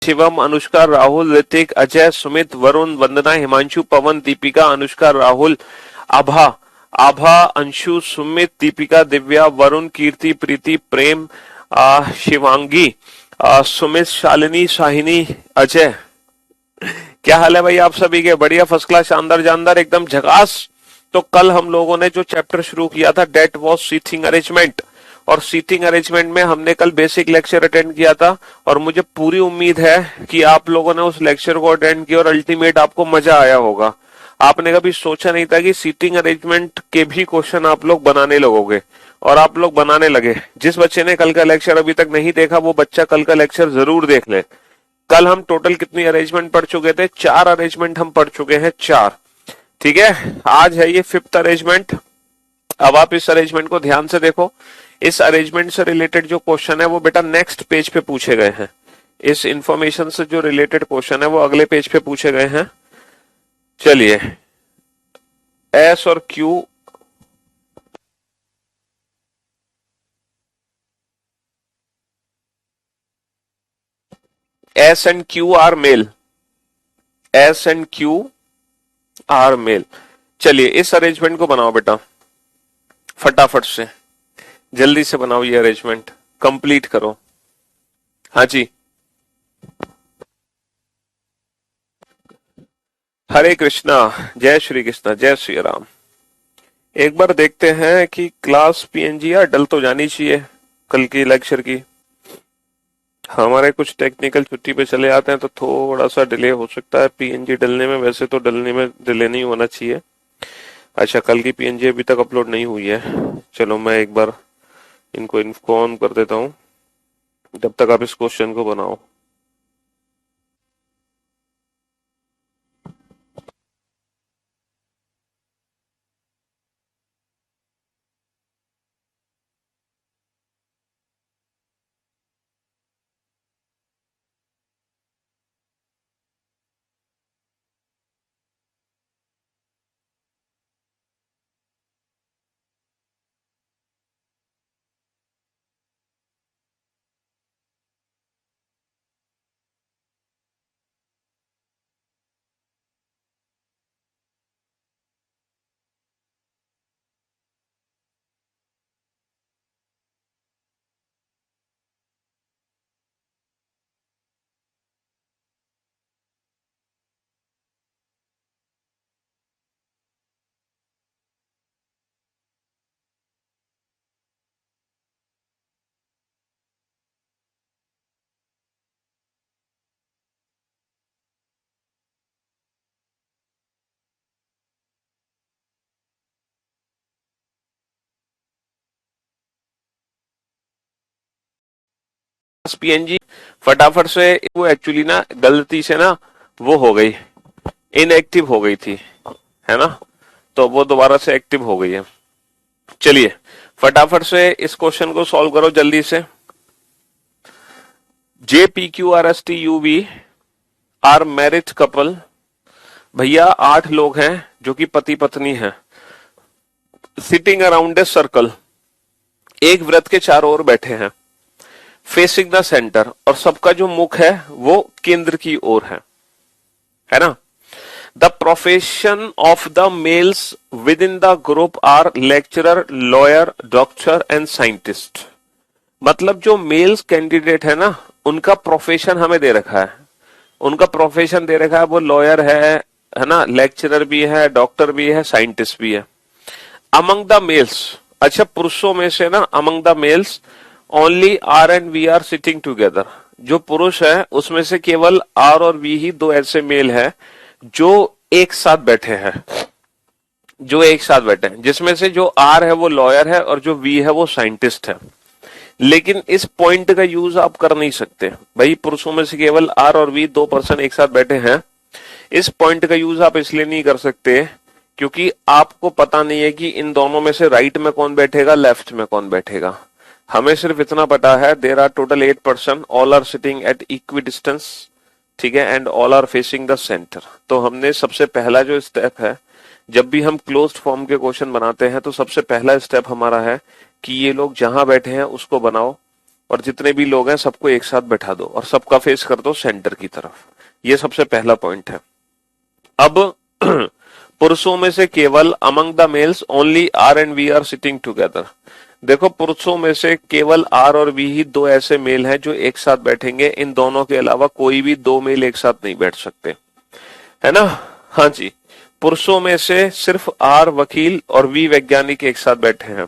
शिवम, अनुष्का, राहुल, ऋतिक, अजय, सुमित, वरुण, वंदना, हिमांशु, पवन, दीपिका, अनुष्का, राहुल, आभा, अंशु, सुमित, दीपिका, दिव्या, वरुण, कीर्ति, प्रीति, प्रेम, शिवांगी, सुमित, शालिनी, शाहिनी, अजय। क्या हाल है भाई आप सभी के? बढ़िया, फर्स्ट क्लास, शानदार जानदार, एकदम झकास। तो कल हम लोगों ने जो चैप्टर शुरू किया था डेट वाज सीटिंग अरेंजमेंट, और सीटिंग अरेंजमेंट में हमने कल बेसिक लेक्चर अटेंड किया था, और मुझे पूरी उम्मीद है कि आप लोगों ने उस लेक्चर को अटेंड किया और अल्टीमेट आपको मजा आया होगा। आपने कभी सोचा नहीं था कि सीटिंग अरेंजमेंट के भी क्वेश्चन आप लोग बनाने लगोगे, और आप लोग बनाने लगे। जिस बच्चे ने कल का लेक्चर अभी तक नहीं देखा वो बच्चा कल का लेक्चर जरूर देख ले। कल हम टोटल कितनी अरेंजमेंट पढ़ चुके थे? 4 अरेंजमेंट हम पढ़ चुके हैं, 4। ठीक है, आज है ये 5th अरेंजमेंट। अब आप इस अरेंजमेंट को ध्यान से देखो। इस अरेंजमेंट से रिलेटेड जो क्वेश्चन है वो बेटा नेक्स्ट पेज पे पूछे गए हैं। इस इंफॉर्मेशन से जो रिलेटेड क्वेश्चन है वो अगले पेज पे पूछे गए हैं। चलिए, एस और Q, S and Q are male, S and Q are male. चलिए इस अरेंजमेंट को बनाओ बेटा, फटाफट से, जल्दी से बनाओ, ये अरेंजमेंट कंप्लीट करो। हाँ जी, हरे कृष्णा, जय श्री कृष्णा, जय श्री राम। एक बार देखते हैं कि क्लास पीएनजी डल तो जानी चाहिए कल की लेक्चर की। हमारे कुछ टेक्निकल छुट्टी पे चले आते हैं तो थोड़ा सा डिले हो सकता है पीएनजी डलने में। वैसे तो डलने में डिले नहीं होना चाहिए। अच्छा, कल की पीएनजी अभी तक अपलोड नहीं हुई है। चलो मैं एक बार इनको इन्फॉर्म कर देता हूँ, जब तक आप इस क्वेश्चन को बनाओ। पीएनजी फटाफट से, वो एक्चुअली ना गलती से ना वो हो गई, इनएक्टिव हो गई थी, है ना, तो वो दोबारा से एक्टिव हो गई है। चलिए फटाफट से इस क्वेश्चन को सॉल्व करो जल्दी से। J P Q R S T U V are married couple. भैया 8 लोग हैं जो कि पति पत्नी हैं। सिटिंग अराउंड ए सर्कल, एक वृत्त के चारों ओर बैठे हैं। फेसिंग द सेंटर, और सबका जो मुख है वो केंद्र की ओर है ना। The profession of the males within the group are lecturer, lawyer, doctor and scientist. मतलब जो मेल्स कैंडिडेट है ना, उनका प्रोफेशन हमें दे रखा है। उनका प्रोफेशन दे रखा है, वो लॉयर है ना, लेक्चरर भी है, डॉक्टर भी है, साइंटिस्ट भी है। अमंग द मेल्स, अच्छा पुरुषों में से ना, among the males only R and V are sitting together. जो पुरुष है उसमें से केवल आर और वी ही 2 ऐसे मेल है जो एक साथ बैठे हैं, जो एक साथ बैठे हैं, जिसमें से जो आर है वो लॉयर है और जो वी है वो साइंटिस्ट है। लेकिन इस पॉइंट का यूज आप कर नहीं सकते भाई, पुरुषों में से केवल आर और वी 2 पर्सन एक साथ बैठे हैं। इस पॉइंट का यूज आप इसलिए नहीं कर सकते क्योंकि आपको पता नहीं है कि इन दोनों में से राइट में कौन बैठेगा, लेफ्ट में कौन बैठेगा। हमें सिर्फ इतना पता है, there are total 8 person, all are sitting at equidistance, ठीक है, and all are facing the centre. तो हमने सबसे पहला जो स्टेप है, जब भी हम क्लोज्ड फॉर्म के क्वेश्चन बनाते हैं तो सबसे पहला स्टेप हमारा है कि ये लोग जहां बैठे हैं उसको बनाओ, और जितने भी लोग हैं सबको एक साथ बैठा दो और सबका फेस कर दो सेंटर की तरफ। ये सबसे पहला पॉइंट है। अब पुरुषों में से केवल among the males only R and V are sitting together. देखो पुरुषों में से केवल आर और वी ही दो ऐसे मेल हैं जो एक साथ बैठेंगे, इन दोनों के अलावा कोई भी दो मेल एक साथ नहीं बैठ सकते, है ना। हाँ जी, पुरुषों में से सिर्फ आर वकील और वी वैज्ञानिक एक साथ बैठे हैं।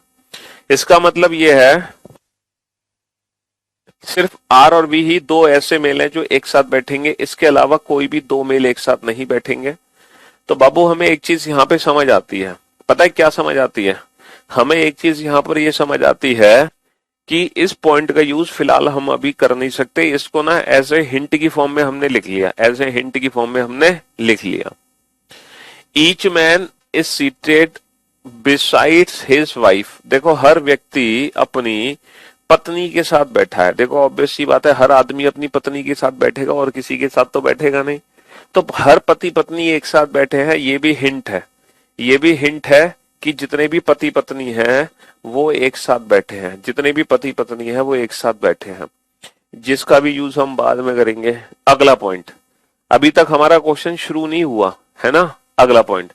इसका मतलब यह है सिर्फ आर और वी ही दो ऐसे मेल हैं जो एक साथ बैठेंगे, इसके अलावा कोई भी दो मेल एक साथ नहीं बैठेंगे। तो बाबू हमें एक चीज यहां पे समझ आती है, पता है क्या समझ आती है? हमें एक चीज यहां पर ये समझ आती है कि इस पॉइंट का यूज फिलहाल हम अभी कर नहीं सकते, इसको ना एज ए हिंट की फॉर्म में हमने लिख लिया, एज ए हिंट की फॉर्म में हमने लिख लिया। Each man is seated besides his wife. देखो हर व्यक्ति अपनी पत्नी के साथ बैठा है। देखो ऑब्वियस सी बात है, हर आदमी अपनी पत्नी के साथ बैठेगा और किसी के साथ तो बैठेगा नहीं। तो हर पति पत्नी एक साथ बैठे हैं, ये भी हिंट है, ये भी हिंट है कि जितने भी पति पत्नी हैं वो एक साथ बैठे हैं, जितने भी पति पत्नी हैं वो एक साथ बैठे हैं, जिसका भी यूज हम बाद में करेंगे। अगला पॉइंट, अभी तक हमारा क्वेश्चन शुरू नहीं हुआ है ना। अगला point,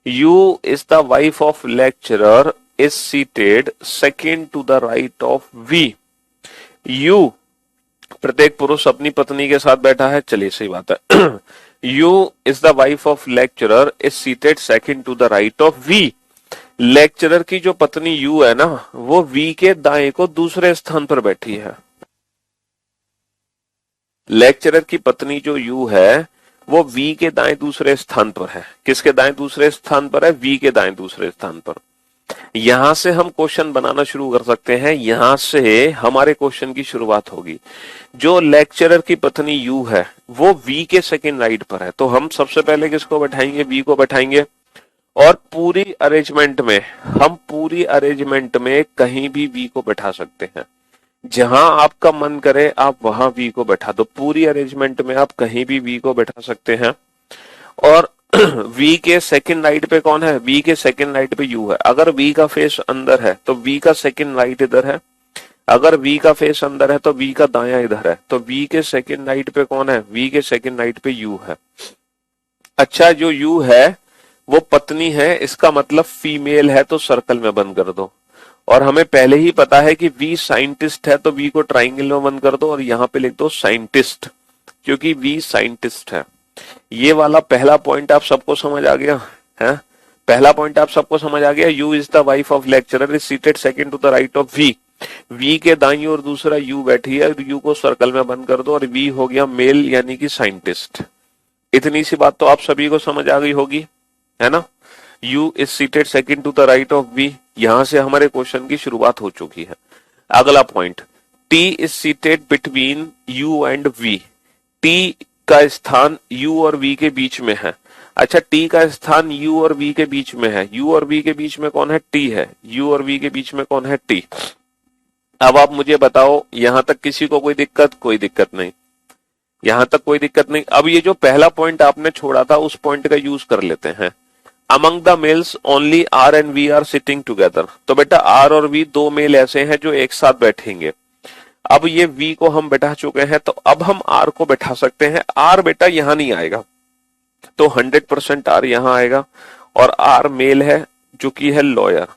U is the wife of lecturer is seated second to the right of V. U, प्रत्येक पुरुष अपनी पत्नी के साथ बैठा है, चलिए सही बात है। U is the wife of lecturer is seated second to the right of V. Lecturer की जो पत्नी यू है ना, वो वी के दाएं को दूसरे स्थान पर बैठी है। लेक्चरर की पत्नी जो यू है वो वी के दाएं दूसरे स्थान पर है। किसके दाएं दूसरे स्थान पर है? वी के दाएं दूसरे स्थान पर। यहां से हम क्वेश्चन बनाना शुरू कर सकते हैं, यहां से हमारे क्वेश्चन की शुरुआत होगी। जो लेक्चरर की पत्नी यू है वो वी के सेकंड राइट पर है, तो हम सबसे पहले किसको बैठाएंगे? वी को बैठाएंगे। और पूरी अरेंजमेंट में, हम पूरी अरेंजमेंट में कहीं भी वी को बैठा सकते हैं, जहां आपका मन करे आप वहां वी को बैठा दो। पूरी अरेंजमेंट में आप कहीं भी वी को बैठा सकते हैं। और वी के सेकंड राइट पे कौन है? वी के सेकंड राइट पे यू है। अगर वी का फेस अंदर है तो वी का सेकंड राइट इधर है, अगर वी का फेस अंदर है तो वी का दायां इधर है। तो वी के सेकंड राइट पे कौन है? वी के सेकंड राइट पे यू है। अच्छा, जो यू है वो पत्नी है, इसका मतलब फीमेल है, तो सर्कल में बंद कर दो। और हमें पहले ही पता है कि वी साइंटिस्ट है, तो वी को ट्राइंगल में बंद कर दो और यहां पे लिख दो साइंटिस्ट, क्योंकि वी साइंटिस्ट है। ये वाला पहला पॉइंट आप सबको समझ आ गया है? पहला पॉइंट आप सबको समझ आ गया। U is the wife of lecturer is seated second to the right of V. V के दाईं और दूसरा यू बैठी है, यू को सर्कल में बंद कर दो और वी हो गया मेल यानी कि साइंटिस्ट। इतनी सी बात तो आप सभी को समझ आ गई होगी, है ना। U is seated second to the right of V, यहां से हमारे क्वेश्चन की शुरुआत हो चुकी है। अगला point, T is seated between U and V. T का स्थान यू और वी के बीच में है। अच्छा, टी का स्थान यू और वी के बीच में है। यू और वी के बीच में कौन है? टी है। यू और वी के बीच में कौन है? टी। अब आप मुझे बताओ, यहां तक किसी को कोई दिक्कत? कोई दिक्कत नहीं, यहां तक कोई दिक्कत नहीं। अब ये जो पहला पॉइंट आपने छोड़ा था उस पॉइंट का यूज कर लेते हैं। Among the males only R and V are sitting together. तो बेटा आर और वी दो मेल ऐसे हैं जो एक साथ बैठेंगे। अब ये वी को हम बैठा चुके हैं, तो अब हम आर को बैठा सकते हैं। आर बेटा यहां नहीं आएगा, तो 100% आर यहां आएगा। और आर मेल है जो कि है लॉयर,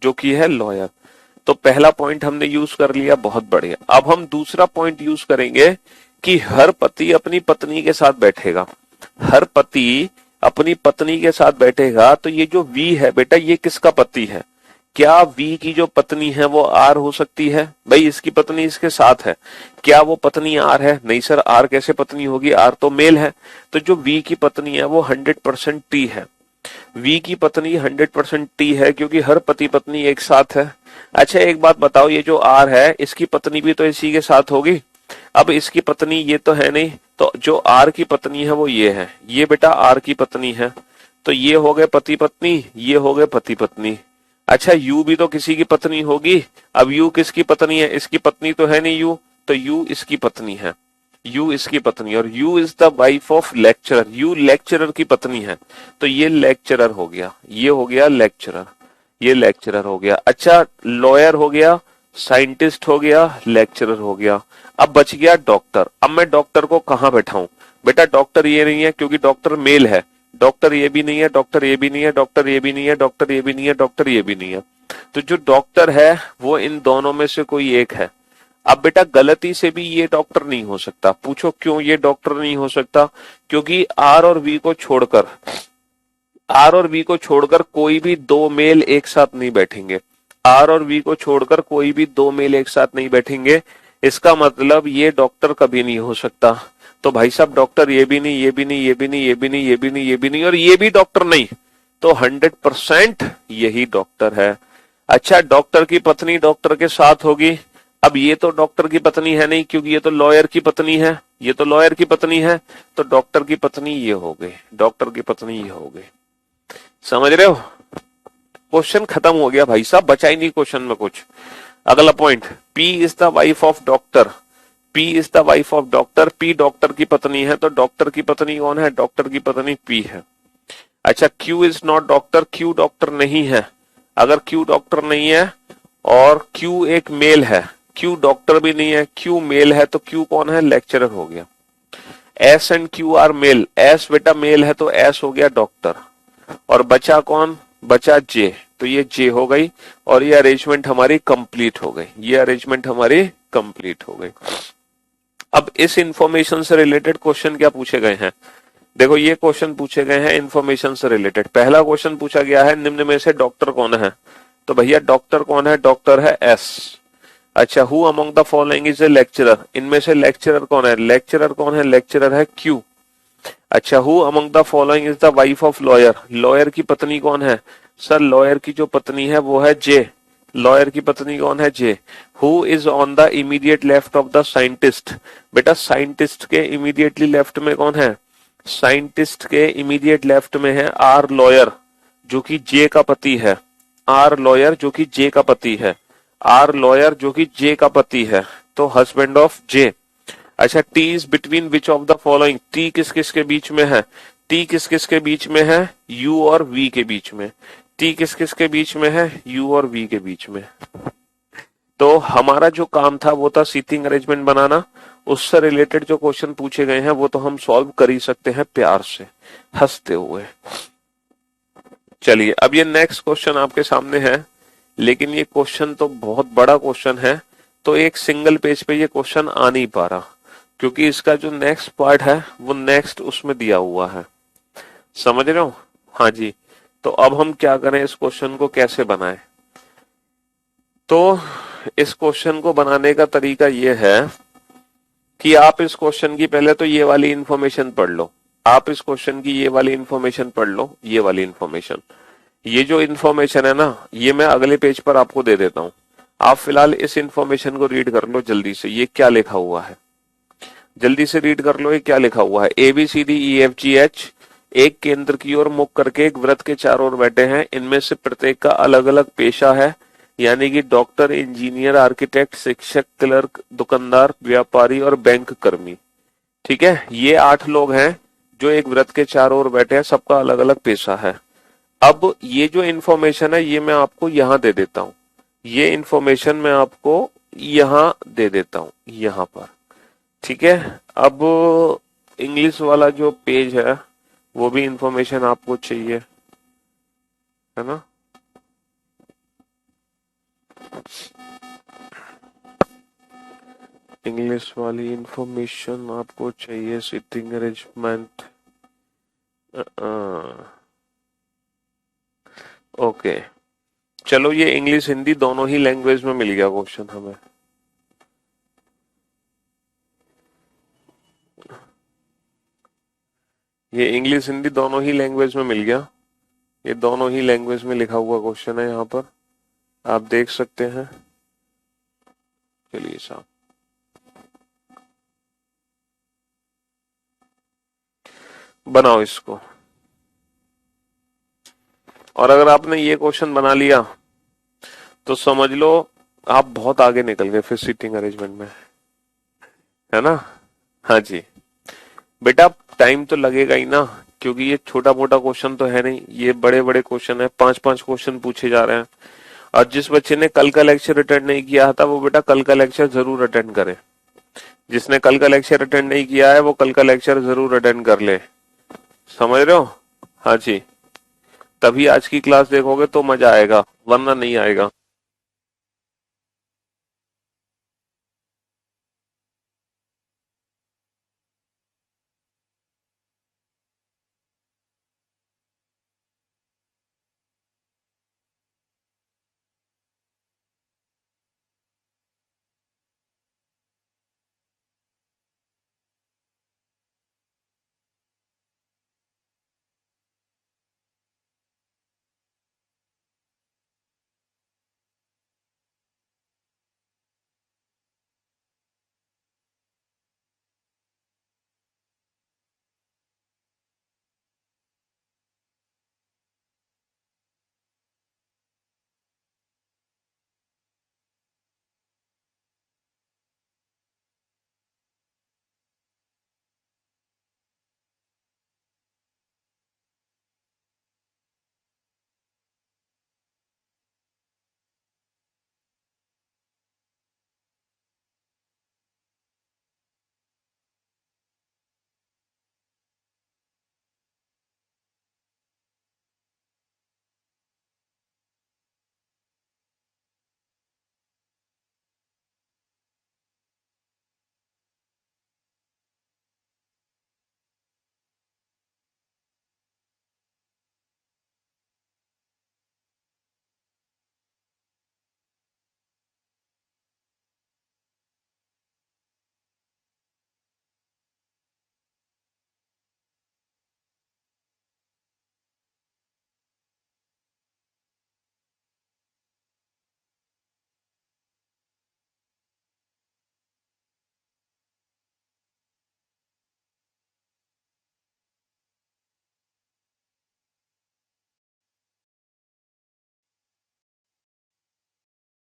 जो कि है लॉयर। तो पहला पॉइंट हमने यूज कर लिया, बहुत बढ़िया। अब हम दूसरा पॉइंट यूज करेंगे कि हर पति अपनी पत्नी के साथ बैठेगा। हर पति अपनी पत्नी के साथ बैठेगा। तो ये जो वी है बेटा, ये किसका पति है? क्या वी की जो पत्नी है वो आर हो सकती है? भाई इसकी पत्नी इसके साथ है, क्या वो पत्नी आर है? नहीं सर, आर कैसे पत्नी होगी? आर तो मेल है। तो जो वी की पत्नी है वो 100% टी है। वी की पत्नी 100% टी है, क्योंकि हर पति पत्नी एक साथ है। अच्छा एक बात बताओ, ये जो आर है इसकी पत्नी भी तो इसी के साथ होगी। अब इसकी पत्नी ये तो है नहीं, तो जो आर की पत्नी है वो ये है। ये बेटा आर की पत्नी है, तो ये हो गए पति पत्नी, ये हो गए पति पत्नी। अच्छा, यू भी तो किसी की पत्नी होगी। अब यू किसकी पत्नी है? इसकी पत्नी तो है नहीं यू, तो यू इसकी पत्नी है। यू इसकी पत्नी, और you is the wife of lecturer. You lecturer की पत्नी है, तो ये लेक्चरर हो गया, ये हो गया लेक्चरर, ये लेक्चरर हो गया। अच्छा, लॉयर हो गया, साइंटिस्ट हो गया, लेक्चरर हो गया, अब बच गया डॉक्टर। अब मैं डॉक्टर को कहां बैठाऊं? बेटा डॉक्टर ये नहीं है क्योंकि डॉक्टर मेल है, डॉक्टर ये भी नहीं है, डॉक्टर ये भी नहीं है, डॉक्टर ये भी नहीं है, डॉक्टर ये भी नहीं है, डॉक्टर ये भी नहीं है। तो जो डॉक्टर है वो इन दोनों में से कोई एक है। अब बेटा गलती से भी ये डॉक्टर नहीं हो सकता। पूछो क्यों ये डॉक्टर नहीं हो सकता? क्योंकि आर और वी को छोड़कर कोई भी दो मेल एक साथ नहीं बैठेंगे। आर और वी को छोड़कर कोई भी दो मेल एक साथ नहीं बैठेंगे। इसका मतलब ये डॉक्टर कभी नहीं हो सकता। तो भाई साहब डॉक्टर ये भी नहीं, ये भी नहीं, ये भी नहीं, ये भी नहीं, ये भी नहीं, ये भी नहीं और ये भी डॉक्टर नहीं, तो 100% यही डॉक्टर है। अच्छा डॉक्टर की पत्नी डॉक्टर के साथ होगी। अब ये तो डॉक्टर की पत्नी है नहीं क्योंकि ये तो लॉयर की पत्नी है, ये तो लॉयर की पत्नी है, तो डॉक्टर की पत्नी ये हो गई, डॉक्टर की पत्नी ये हो गई। समझ रहे हो? क्वेश्चन खत्म हो गया भाई साहब, बचा ही नहीं क्वेश्चन में कुछ। अगला point, P is the wife of doctor. P is the wife of doctor, P doctor की पत्नी है, तो डॉक्टर की पत्नी कौन है? डॉक्टर की पत्नी पी है। अच्छा Q is not doctor, Q doctor नहीं है। अगर क्यू डॉक्टर नहीं है और क्यू एक मेल है, क्यू डॉक्टर भी नहीं है, क्यू मेल है, तो क्यू कौन है? लेक्चरर हो गया। S and Q are male, S बेटा मेल है तो एस हो गया डॉक्टर, और बचा कौन? बचा जे, तो ये जे हो गई और ये अरेंजमेंट हमारी कंप्लीट हो गई, ये अरेंजमेंट हमारी कंप्लीट हो गई। अब इस इंफॉर्मेशन से रिलेटेड क्वेश्चन क्या पूछे गए हैं? देखो ये क्वेश्चन पूछे गए हैं इंफॉर्मेशन से रिलेटेड। पहला क्वेश्चन पूछा गया है निम्न में से डॉक्टर कौन है? तो भैया डॉक्टर कौन है? डॉक्टर है एस। अच्छा who among the following is a lecturer, इनमें से लेक्चरर कौन है? लेक्चरर कौन है? लेक्चरर है क्यू। अच्छा who among the following is the wife of lawyer, lawyer की पत्नी कौन है? सर लॉयर की जो पत्नी है वो है जे, लॉयर की पत्नी कौन है? J. Who is on the immediate left of the scientist, बेटा साइंटिस्ट के इमीडिएटली लेफ्ट में कौन है? साइंटिस्ट के इमीडिएट लेफ्ट में है आर लॉयर जो कि जे का पति है, आर लॉयर जो कि जे का पति है, आर लॉयर जो कि जे का पति है, तो हस्बैंड ऑफ जे। अच्छा T is between which of the following, T किस किस के बीच में है? टी किस किस के बीच में है? यू और वी के बीच में। टी किस किस के बीच में है? यू और वी के बीच में। तो हमारा जो काम था वो था सीटिंग अरेंजमेंट बनाना। उससे रिलेटेड जो क्वेश्चन पूछे गए हैं वो तो हम सॉल्व कर ही सकते हैं प्यार से, हंसते हुए। चलिए अब ये नेक्स्ट क्वेश्चन आपके सामने है, लेकिन ये क्वेश्चन तो बहुत बड़ा क्वेश्चन है, तो एक सिंगल पेज पे ये क्वेश्चन आ नहीं पा रहा क्योंकि इसका जो नेक्स्ट पार्ट है वो नेक्स्ट उसमें दिया हुआ है। समझ रहे हो? हाँ जी। तो अब हम क्या करें, इस क्वेश्चन को कैसे बनाएं? तो इस क्वेश्चन को बनाने का तरीका ये है कि आप इस क्वेश्चन की पहले तो ये वाली इंफॉर्मेशन पढ़ लो, आप इस क्वेश्चन की ये वाली इंफॉर्मेशन पढ़ लो, ये वाली इंफॉर्मेशन। ये जो इंफॉर्मेशन है ना ये मैं अगले पेज पर आपको दे देता हूं, आप फिलहाल इस इंफॉर्मेशन को रीड कर लो जल्दी से। ये क्या लिखा हुआ है जल्दी से रीड कर लो, ये क्या लिखा हुआ है? A B C D E F G H एक केंद्र की ओर मुख करके एक वृत्त के चारों ओर बैठे हैं, इनमें से प्रत्येक का अलग अलग पेशा है, यानी कि डॉक्टर, इंजीनियर, आर्किटेक्ट, शिक्षक, क्लर्क, दुकानदार, व्यापारी और बैंक कर्मी। ठीक है, ये 8 लोग हैं जो एक वृत्त के चारों ओर बैठे हैं, सबका अलग अलग पेशा है। अब ये जो इंफॉर्मेशन है ये मैं आपको यहां दे देता हूं, ये इंफॉर्मेशन मैं आपको यहां दे देता हूं, यहां पर। ठीक है, अब इंग्लिश वाला जो पेज है वो भी इंफॉर्मेशन आपको चाहिए, है ना? इंग्लिश वाली इंफॉर्मेशन आपको चाहिए, सीटिंग अरेंजमेंट। ओके चलो, ये इंग्लिश हिंदी दोनों ही लैंग्वेज में मिल गया क्वेश्चन हमें। ये इंग्लिश हिंदी दोनों ही लैंग्वेज में मिल गया, ये दोनों ही लैंग्वेज में लिखा हुआ क्वेश्चन है, यहाँ पर आप देख सकते हैं। चलिए साहब, बनाओ इसको। और अगर आपने ये क्वेश्चन बना लिया तो समझ लो आप बहुत आगे निकल गए फिर सीटिंग अरेंजमेंट में, है ना? हाँ जी बेटा, टाइम तो लगेगा ही ना, क्योंकि ये छोटा मोटा क्वेश्चन तो है नहीं, ये बड़े बड़े क्वेश्चन है, 5-5 क्वेश्चन पूछे जा रहे हैं। और जिस बच्चे ने कल का लेक्चर अटेंड नहीं किया था वो बेटा कल का लेक्चर जरूर अटेंड करे। जिसने कल का लेक्चर अटेंड नहीं किया है वो कल का लेक्चर जरूर अटेंड कर ले। समझ रहे हो? हाँ जी, तभी आज की क्लास देखोगे तो मजा आएगा, वरना नहीं आएगा।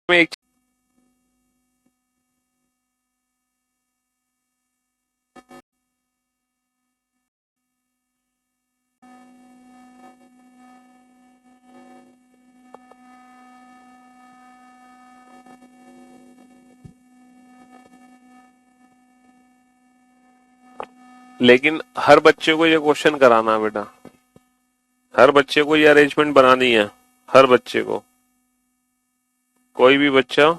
मैं एक लेकिन हर बच्चे को ये क्वेश्चन कराना है बेटा, हर बच्चे को ये अरेंजमेंट बनानी है, हर बच्चे को, कोई भी बच्चा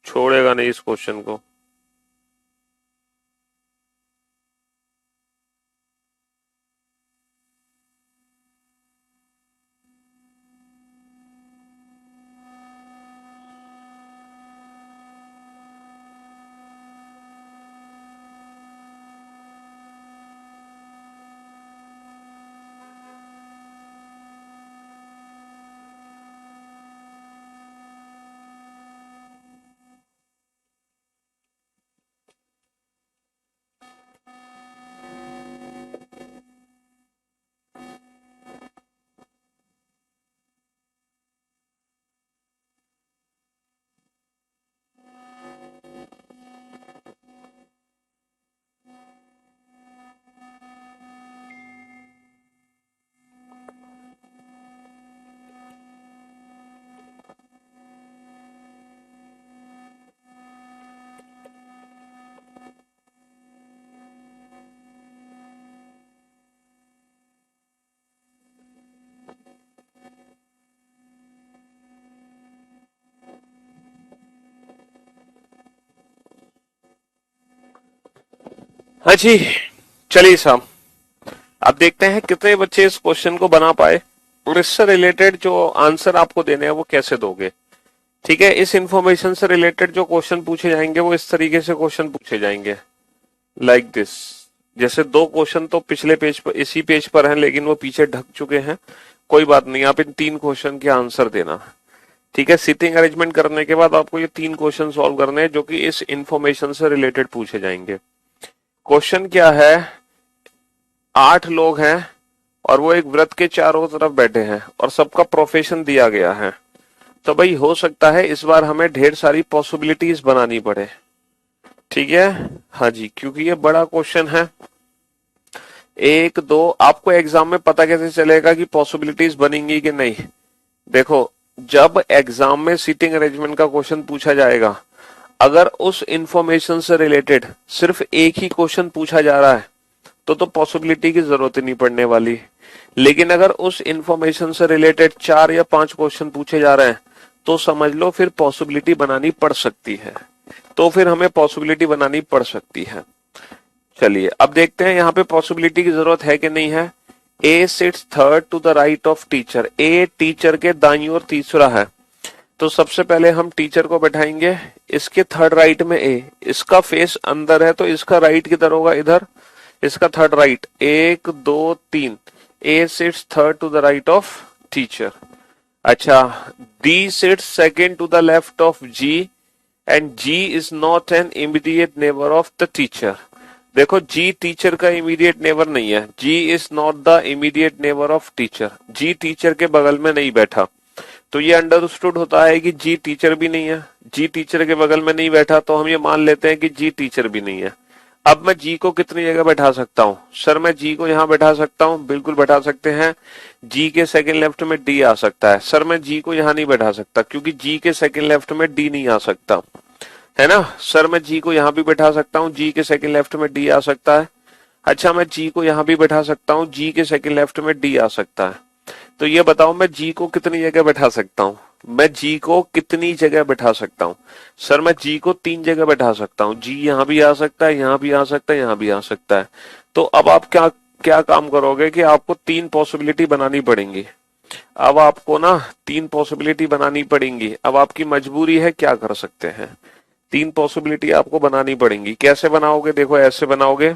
छोड़ेगा नहीं इस क्वेश्चन को। हाँ जी, चलिए साहब, अब देखते हैं कितने बच्चे इस क्वेश्चन को बना पाए और इससे रिलेटेड जो आंसर आपको देने हैं वो कैसे दोगे। ठीक है, इस इंफॉर्मेशन से रिलेटेड जो क्वेश्चन पूछे जाएंगे वो इस तरीके से क्वेश्चन पूछे जाएंगे, लाइक दिस। जैसे दो क्वेश्चन तो पिछले पेज पर, इसी पेज पर हैं, लेकिन वो पीछे ढक चुके हैं, कोई बात नहीं, आप इन तीन क्वेश्चन के आंसर देना। ठीक है, सिटिंग अरेंजमेंट करने के बाद आपको ये तीन क्वेश्चन सॉल्व करने हैं जो कि इस इंफॉर्मेशन से रिलेटेड पूछे जाएंगे। क्वेश्चन क्या है, 8 लोग हैं और वो एक व्रत के चारों तरफ बैठे हैं और सबका प्रोफेशन दिया गया है। तो भाई हो सकता है इस बार हमें ढेर सारी पॉसिबिलिटीज बनानी पड़े। ठीक है, हाँ जी, क्योंकि ये बड़ा क्वेश्चन है। एक दो, आपको एग्जाम में पता कैसे चलेगा कि पॉसिबिलिटीज बनेंगी कि नहीं? देखो, जब एग्जाम में सीटिंग अरेंजमेंट का क्वेश्चन पूछा जाएगा, अगर उस इंफॉर्मेशन से रिलेटेड सिर्फ एक ही क्वेश्चन पूछा जा रहा है तो पॉसिबिलिटी की जरूरत ही नहीं पड़ने वाली। लेकिन अगर उस इंफॉर्मेशन से रिलेटेड 4 या 5 क्वेश्चन पूछे जा रहे हैं तो समझ लो फिर पॉसिबिलिटी बनानी पड़ सकती है। तो फिर हमें पॉसिबिलिटी बनानी पड़ सकती है। चलिए अब देखते हैं यहाँ पे पॉसिबिलिटी की जरूरत है कि नहीं है। A sits third to the right of teacher. A teacher के दाईं ओर तीसरा है, तो सबसे पहले हम टीचर को बैठाएंगे। इसके थर्ड राइट में ए, इसका फेस अंदर है तो इसका राइट किधर होगा, इधर। इसका third right 1 2 3। A sits third to the right of teacher. अच्छा, D sits second to the left of G and G is not an immediate neighbour of the teacher. देखो, जी टीचर का immediate neighbour नहीं है। G is not the immediate neighbour of teacher. G teacher के बगल में नहीं बैठा, तो ये अंडरस्टूड होता है कि जी टीचर भी नहीं है। जी टीचर के बगल में नहीं बैठा तो हम ये मान लेते हैं कि जी टीचर भी नहीं है। अब मैं जी को कितनी जगह बैठा सकता हूँ? सर मैं जी को यहाँ बैठा सकता हूँ, बिल्कुल बैठा सकते हैं। जी के सेकंड लेफ्ट में डी आ सकता है। सर मैं जी को यहाँ नहीं बैठा सकता क्योंकि जी के सेकंड लेफ्ट में डी नहीं आ सकता, है ना। सर मैं जी को यहाँ भी बैठा सकता हूँ, जी के सेकंड लेफ्ट में डी आ सकता है। अच्छा, मैं जी को यहाँ भी बैठा सकता हूँ, जी के सेकंड लेफ्ट में डी आ सकता है। तो ये बताओ मैं जी को कितनी जगह बैठा सकता हूँ? मैं जी को कितनी जगह बैठा सकता हूँ? सर मैं जी को 3 जगह बैठा सकता हूँ। जी यहाँ भी आ सकता है, यहाँ भी आ सकता है, यहाँ भी आ सकता है। तो अब आप क्या क्या काम करोगे कि आपको 3 पॉसिबिलिटी बनानी पड़ेंगी। अब आपको ना 3 पॉसिबिलिटी बनानी पड़ेंगी। अब आपकी मजबूरी है, क्या कर सकते हैं, 3 पॉसिबिलिटी आपको बनानी पड़ेंगी। कैसे बनाओगे? देखो ऐसे बनाओगे,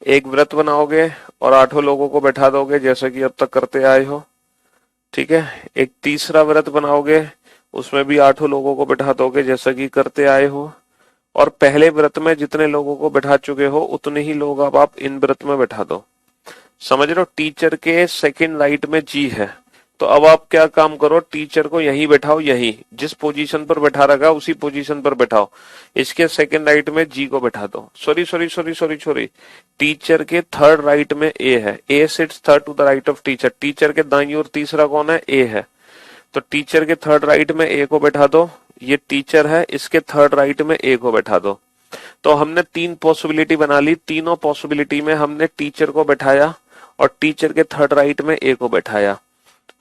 एक व्रत बनाओगे और 8 लोगों को बैठा दोगे जैसा कि अब तक करते आए हो, ठीक है। एक तीसरा व्रत बनाओगे, उसमें भी 8 लोगों को बैठा दोगे जैसा कि करते आए हो। और पहले व्रत में जितने लोगों को बैठा चुके हो उतने ही लोग अब आप इन व्रत में बैठा दो। समझ रहे हो? टीचर के सेकंड राइट में जी है, तो अब आप क्या काम करो, टीचर को यहीं बैठाओ, यहीं जिस पोजीशन पर बैठा रखा उसी पोजीशन पर बैठाओ। इसके सेकंड राइट में जी को बैठा दो। Sorry sorry sorry sorry sorry, teacher के थर्ड राइट में ए है। A sits third to the right of teacher. Teacher के दाईं ओर तीसरा कौन है? ए है। तो टीचर के थर्ड राइट में ए को बैठा दो। ये टीचर है, इसके थर्ड राइट में ए को बैठा दो। तो हमने 3 पॉसिबिलिटी बना ली। तीनों पॉसिबिलिटी में हमने टीचर को बैठाया और टीचर के थर्ड राइट में ए को बैठाया।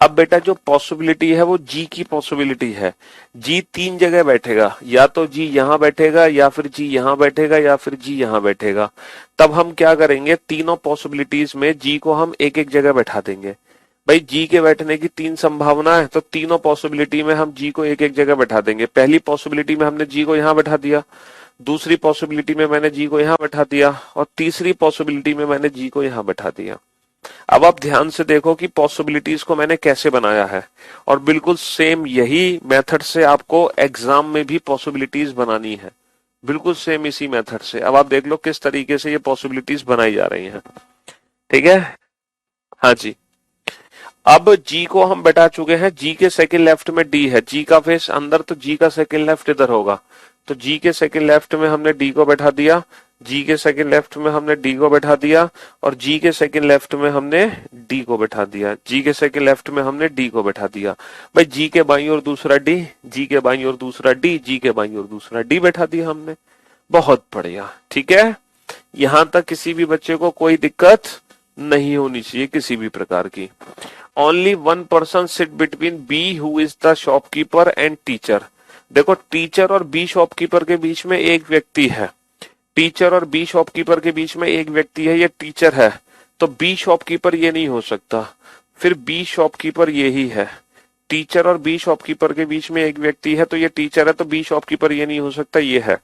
अब बेटा जो पॉसिबिलिटी है वो जी की पॉसिबिलिटी है। जी 3 जगह बैठेगा, या तो जी यहां बैठेगा, या फिर जी यहां बैठेगा, या फिर जी यहां बैठेगा। तब हम क्या करेंगे, तीनों पॉसिबिलिटीज में जी को हम एक एक जगह बैठा देंगे। भाई जी के बैठने की 3 संभावना है, तो तीनों पॉसिबिलिटी में हम जी को एक एक जगह बैठा देंगे। पहली पॉसिबिलिटी में हमने जी को यहां बैठा दिया, दूसरी पॉसिबिलिटी में मैंने जी को यहां बैठा दिया, और तीसरी पॉसिबिलिटी में मैंने जी को यहां बैठा दिया। अब आप ध्यान से देखो कि पॉसिबिलिटीज को मैंने कैसे बनाया है, और बिल्कुल सेम यही मेथड से आपको एग्जाम में भी पॉसिबिलिटीज बनानी है, बिल्कुल सेम इसी मेथड से। अब आप देख लो किस तरीके से ये पॉसिबिलिटीज बनाई जा रही हैं, ठीक है। हाँ जी, अब जी को हम बैठा चुके हैं। जी के सेकंड लेफ्ट में डी है, जी का फेस अंदर, तो जी का सेकंड लेफ्ट इधर होगा। तो जी के सेकंड लेफ्ट में हमने डी को बैठा दिया, जी के सेकंड लेफ्ट में हमने डी को बैठा दिया, और जी के सेकंड लेफ्ट में हमने डी को बैठा दिया। जी के सेकंड लेफ्ट में हमने डी को बैठा दिया। भाई जी के बाईं ओर दूसरा डी, जी के बाईं ओर दूसरा डी, जी के बाईं ओर दूसरा डी बैठा दिया हमने। बहुत बढ़िया, ठीक है। यहां तक किसी भी बच्चे को कोई दिक्कत नहीं होनी चाहिए किसी भी प्रकार की। Only 1 person sit between B who is the shopkeeper and teacher. देखो, टीचर और बी शॉपकीपर के बीच में एक व्यक्ति है। टीचर और बी शॉपकीपर के बीच में एक व्यक्ति है, ये टीचर है, तो बी शॉपकीपर ये नहीं हो सकता। फिर बी शॉपकीपर ये ही है। टीचर और बी शॉपकीपर के बीच में एक व्यक्ति है, तो ये टीचर है, तो बी शॉपकीपर ये नहीं हो सकता, ये है।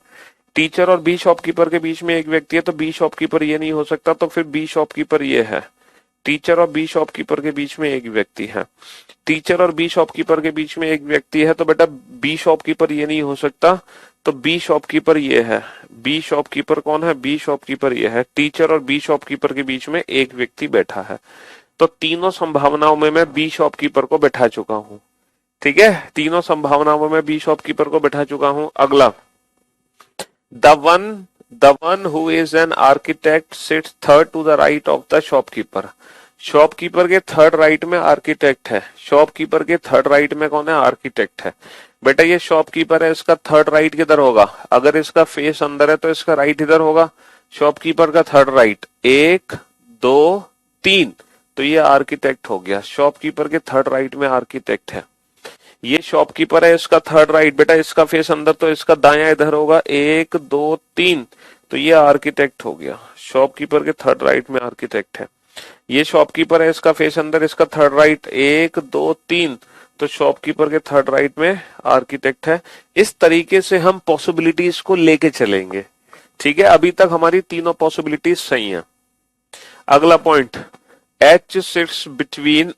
टीचर और बी शॉपकीपर के बीच में एक व्यक्ति है, तो बी शॉपकीपर ये नहीं हो सकता, तो फिर बी शॉपकीपर ये है। टीचर और बी शॉपकीपर के बीच में एक व्यक्ति है। टीचर और बी शॉपकीपर के बीच में एक व्यक्ति है, तो बेटा बी शॉपकीपर ये नहीं हो सकता, तो बी शॉपकीपर ये है। बी शॉपकीपर कौन है? बी शॉपकीपर ये है। टीचर और बी शॉपकीपर के बीच में एक व्यक्ति बैठा है। तो तीनों संभावनाओं में मैं बी शॉपकीपर को बैठा चुका हूं, ठीक है। तीनों संभावनाओं में बी शॉपकीपर को बैठा चुका हूं। अगला, the one who is an architect sits third to the right of the shopkeeper. Shopkeeper के थर्ड राइट में आर्किटेक्ट है, शॉपकीपर के थर्ड राइट में कौन है? आर्किटेक्ट है। बेटा ये शॉपकीपर है, इसका थर्ड राइट किधर होगा? अगर इसका फेस अंदर है तो इसका राइट इधर होगा। शॉपकीपर का थर्ड राइट 1 2 3, तो ये आर्किटेक्ट हो गया। शॉपकीपर के थर्ड राइट में आर्किटेक्ट है। ये शॉपकीपर है, इसका थर्ड राइट, बेटा इसका फेस अंदर तो इसका दायां इधर होगा। 1 2 3, तो ये आर्किटेक्ट हो गया। शॉपकीपर के थर्ड राइट में आर्किटेक्ट है। ये शॉपकीपर है, इसका फेस अंदर, इसका थर्ड राइट 1 2 3, तो शॉपकीपर के थर्ड राइट में आर्किटेक्ट है। इस तरीके से हम पॉसिबिलिटीज को लेके चलेंगे। ठीक है, अभी तक हमारी तीनों पॉसिबिलिटीज सही हैं। अगला point, H sits between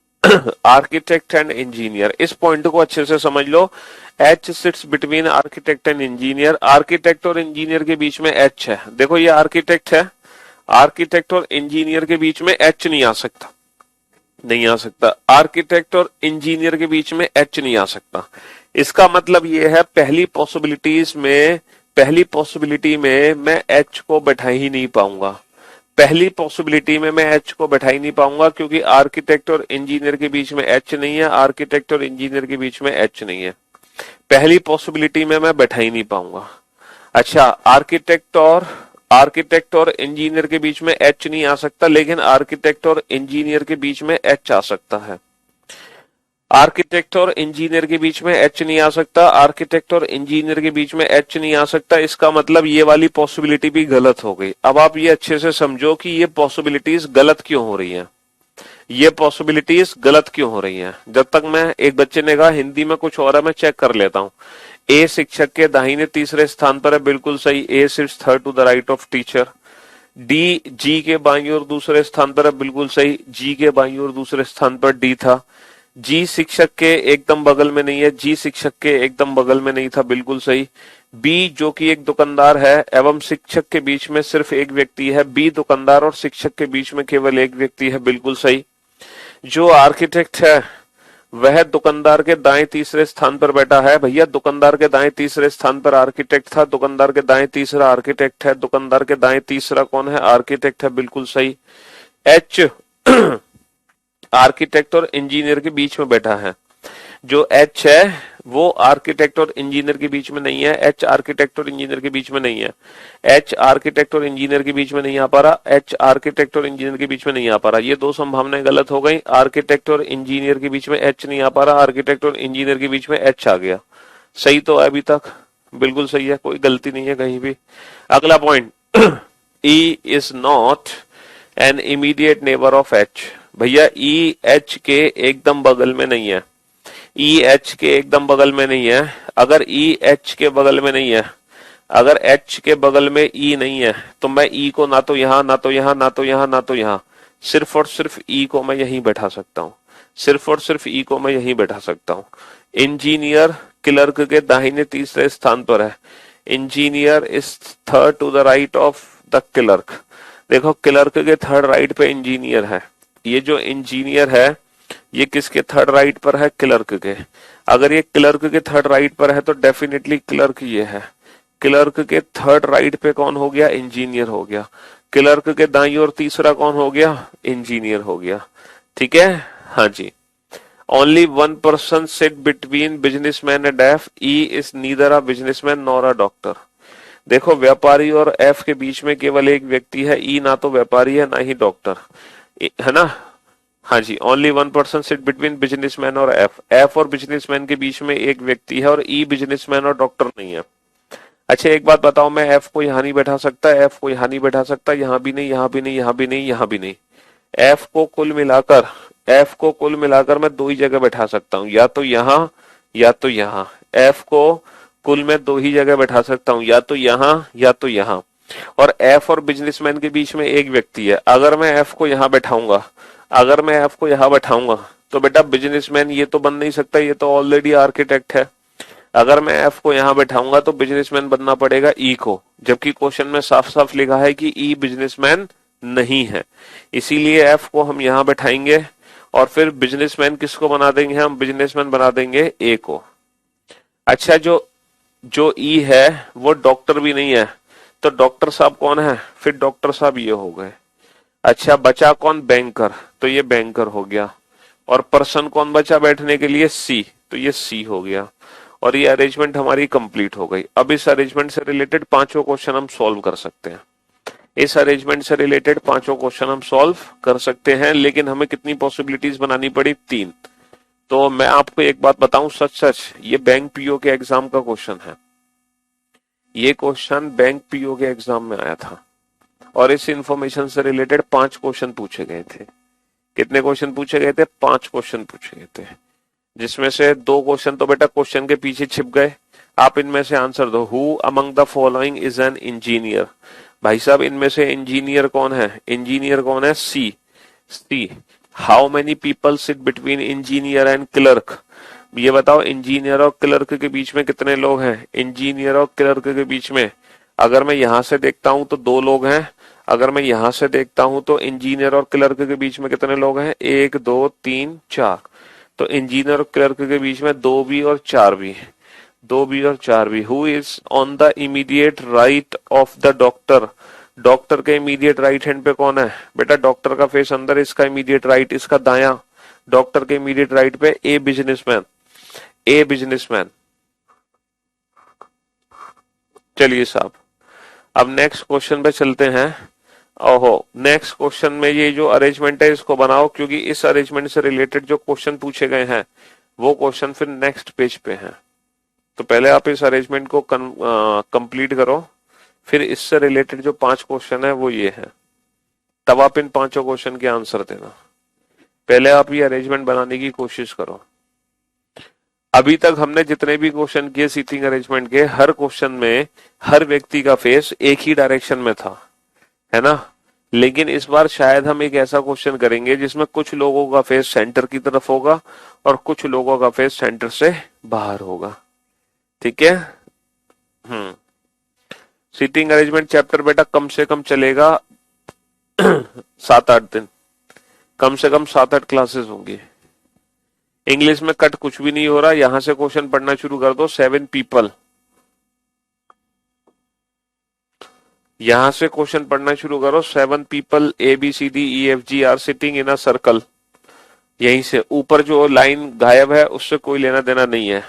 architect and engineer. इस पॉइंट को अच्छे से समझ लो। H sits between architect and engineer. Architect और इंजीनियर के बीच में एच है। देखो ये आर्किटेक्ट है, आर्किटेक्ट और इंजीनियर के बीच में एच नहीं आ सकता, नहीं आ सकता। आर्किटेक्ट और इंजीनियर के बीच में एच नहीं आ सकता। इसका मतलब ये है पहली पॉसिबिलिटी में मैं एच को बैठा ही नहीं पाऊंगा। पहली पॉसिबिलिटी में मैं एच को बैठा ही नहीं पाऊंगा, क्योंकि आर्किटेक्ट और इंजीनियर के बीच में एच नहीं है। आर्किटेक्ट और इंजीनियर के बीच में एच नहीं है। पहली पॉसिबिलिटी में मैं बैठा ही नहीं पाऊंगा। अच्छा, आर्किटेक्ट और इंजीनियर के बीच में एच नहीं आ सकता, लेकिन आर्किटेक्ट और इंजीनियर के बीच में एच आ सकता है। आर्किटेक्ट और इंजीनियर के बीच में एच नहीं आ सकता, आर्किटेक्ट और इंजीनियर के बीच में एच नहीं आ सकता। इसका मतलब ये वाली पॉसिबिलिटी भी गलत हो गई। अब आप ये अच्छे से समझो कि ये पॉसिबिलिटीज गलत क्यों हो रही हैं। ये पॉसिबिलिटीज गलत क्यों हो रही हैं। जब तक मैं, एक बच्चे ने कहा हिंदी में कुछ और है, मैं चेक कर लेता हूं। ए शिक्षक के दाहिने तीसरे स्थान पर है, बिल्कुल सही। A sits third to the right of teacher. D G के बाईं ओर दूसरे स्थान पर है, बिल्कुल सही। जी के बाईं ओर दूसरे स्थान पर डी था। जी शिक्षक के एकदम बगल में नहीं है, जी शिक्षक के एकदम बगल में नहीं था, बिल्कुल सही। बी जो कि एक दुकानदार है एवं शिक्षक के बीच में सिर्फ एक व्यक्ति है। बी दुकानदार और शिक्षक के बीच में केवल एक व्यक्ति है, बिल्कुल सही। जो आर्किटेक्ट है वह दुकानदार के दाएं तीसरे स्थान पर बैठा है। भैया दुकानदार के दाएं तीसरे स्थान पर आर्किटेक्ट था, दुकानदार के दाएं तीसरा आर्किटेक्ट है। दुकानदार के दाएं तीसरा कौन है? आर्किटेक्ट है, बिल्कुल सही। एच आर्किटेक्ट और इंजीनियर के बीच में बैठा है। जो एच है वो आर्किटेक्ट और इंजीनियर के बीच में नहीं है। एच आर्किटेक्ट और इंजीनियर के बीच में नहीं है। एच आर्किटेक्ट और इंजीनियर के बीच में नहीं आ पा रहा। एच आर्किटेक्ट और इंजीनियर के बीच में नहीं आ पा रहा। ये दो संभावनाएं गलत हो गई। आर्किटेक्ट और इंजीनियर के बीच में एच नहीं आ पा रहा, आर्किटेक्ट और इंजीनियर के बीच में एच आ गया। सही तो है अभी तक, बिल्कुल सही है, कोई गलती नहीं है कहीं भी। अगला point, E is not an immediate neighbour of H. भैया ई एच के एकदम बगल में नहीं है। ई एच के एकदम बगल में नहीं है। अगर ई एच के बगल में नहीं है, अगर एच के बगल में ई नहीं है, तो मैं ई को ना तो यहां, ना तो यहां, ना तो यहां, ना तो यहां, सिर्फ और सिर्फ ई को मैं यहीं बैठा सकता हूं। सिर्फ और सिर्फ ई को मैं यहीं बैठा सकता हूं। इंजीनियर क्लर्क के दाहिने तीसरे स्थान पर है। Engineer is third to the right of the clerk. देखो क्लर्क के थर्ड राइट पे इंजीनियर है। ये जो इंजीनियर है ये किसके थर्ड राइट पर है? क्लर्क के। अगर ये क्लर्क के थर्ड राइट पर है तो डेफिनेटली क्लर्क ये है। क्लर्क के थर्ड राइट पे कौन हो गया? इंजीनियर हो गया। क्लर्क के दाईं ओर तीसरा कौन हो गया? इंजीनियर हो गया। ठीक है, हाँ जी। Only one person sit between businessman and F. E is neither a businessman nor a doctor. देखो व्यापारी और एफ के बीच में केवल एक व्यक्ति है। ई ना तो व्यापारी है ना ही डॉक्टर है ना। हाँ जी, only one person sit between businessman और एफ। एफ और बिजनेसमैन के बीच में एक व्यक्ति है और ई बिजनेसमैन और डॉक्टर नहीं है। अच्छा एक बात बताओ, मैं एफ को यहां नहीं बैठा सकता, एफ को यहां नहीं बैठा सकता, यहां भी नहीं, यहां भी नहीं, यहां भी नहीं, यहां भी नहीं। एफ को कुल मिलाकर मैं दो ही जगह बैठा सकता हूं, या तो यहां या तो यहां। एफ को कुल में दो ही जगह बैठा सकता हूं, या तो यहां या तो यहां। और एफ और बिजनेसमैन के बीच में एक व्यक्ति है। अगर मैं एफ को यहां बैठाऊंगा, अगर मैं एफ को यहां बैठाऊंगा तो बेटा बिजनेसमैन ये तो बन नहीं सकता, ये तो ऑलरेडी आर्किटेक्ट है। अगर मैं एफ को यहां बैठाऊंगा तो बिजनेसमैन बनना पड़ेगा ई को, जबकि क्वेश्चन में साफ साफ लिखा है कि ई बिजनेसमैन नहीं है। इसीलिए एफ को हम यहां बैठाएंगे और फिर बिजनेसमैन किसको बना देंगे? हम बिजनेसमैन बना देंगे ए को। अच्छा जो ई है वो डॉक्टर भी नहीं है, तो डॉक्टर साहब कौन है? फिर डॉक्टर साहब ये हो गए। अच्छा बचा कौन? बैंकर। तो ये बैंकर हो गया। और पर्सन कौन बचा बैठने के लिए? सी, तो ये सी हो गया। और ये अरेंजमेंट हमारी कंप्लीट हो गई। अब इस अरेंजमेंट से रिलेटेड पांचों क्वेश्चन हम सॉल्व कर सकते हैं। इस अरेंजमेंट से रिलेटेड पांचों क्वेश्चन हम सॉल्व कर सकते हैं, लेकिन हमें कितनी पॉसिबिलिटीज बनानी पड़ी? 3। तो मैं आपको एक बात बताऊं, सच सच ये बैंक पीओ के एग्जाम का क्वेश्चन है। ये क्वेश्चन बैंक पीओ के एग्जाम में आया था और इस इंफॉर्मेशन से रिलेटेड 5 क्वेश्चन पूछे गए थे। कितने क्वेश्चन पूछे गए थे? 5 क्वेश्चन पूछे गए थे, जिसमें से 2 क्वेश्चन तो बेटा क्वेश्चन के पीछे छिप गए। आप इनमें से आंसर दो। Who among the following is an engineer? भाई साहब इनमें से इंजीनियर कौन है? इंजीनियर कौन है? C. C. How many people sit between engineer and clerk? ये बताओ इंजीनियर और क्लर्क के बीच में कितने लोग हैं? इंजीनियर और क्लर्क के बीच में अगर मैं यहां से देखता हूं तो 2 लोग हैं। अगर मैं यहां से देखता हूं तो इंजीनियर और क्लर्क के बीच में कितने लोग हैं? 1 2 3 4। तो इंजीनियर और क्लर्क के बीच में 2 भी और 4 भी। 2 भी और 4 भी। Who is on the immediate right of the doctor? Doctor के इमीडिएट राइट हैंड पे कौन है? बेटा डॉक्टर का फेस अंदर, इसका इमीडिएट राइट, इसका दाया। डॉक्टर के इमीडिएट राइट पे ए बिजनेसमैन। A businessman. चलिए साहब, अब नेक्स्ट क्वेश्चन पे चलते हैं। ओहो, नेक्स्ट क्वेश्चन में ये जो अरेंजमेंट है इसको बनाओ, क्योंकि इस अरेंजमेंट से रिलेटेड जो क्वेश्चन पूछे गए हैं वो क्वेश्चन फिर नेक्स्ट पेज पे हैं। तो पहले आप इस अरेंजमेंट को कंप्लीट करो, फिर इससे रिलेटेड जो 5 क्वेश्चन है वो ये है, तब आप इन पांचों क्वेश्चन के आंसर देना। पहले आप ये अरेंजमेंट बनाने की कोशिश करो। अभी तक हमने जितने भी क्वेश्चन किए सीटिंग अरेंजमेंट के, हर क्वेश्चन में हर व्यक्ति का फेस एक ही डायरेक्शन में था, है ना? लेकिन इस बार शायद हम एक ऐसा क्वेश्चन करेंगे जिसमें कुछ लोगों का फेस सेंटर की तरफ होगा और कुछ लोगों का फेस सेंटर से बाहर होगा। ठीक है? हम्म। सीटिंग अरेंजमेंट चैप्टर बेटा कम से कम चलेगा 7-8 दिन। कम से कम 7-8 क्लासेस होंगी। इंग्लिश में कट कुछ भी नहीं हो रहा, यहां से क्वेश्चन पढ़ना शुरू कर दो। 7 पीपल, यहां से क्वेश्चन पढ़ना शुरू करो। 7 people ABCDEFG are sitting in a circle. यहीं से ऊपर जो लाइन गायब है उससे कोई लेना देना नहीं है।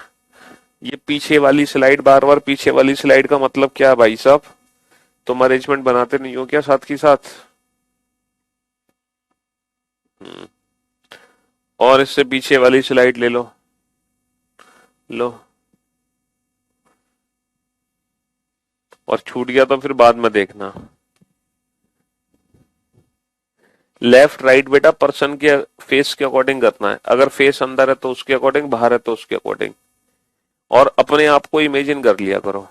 ये पीछे वाली स्लाइड, बार बार पीछे वाली स्लाइड का मतलब क्या है भाई साहब? तुम अरेंजमेंट बनाते नहीं हो क्या साथ की साथ? और इससे पीछे वाली स्लाइड ले लो। लो, और छूट गया तो फिर बाद में देखना। लेफ्ट राइट बेटा पर्सन के फेस के अकॉर्डिंग करना है। अगर फेस अंदर है तो उसके अकॉर्डिंग, बाहर है तो उसके अकॉर्डिंग। और अपने आप को इमेजिन कर लिया करो।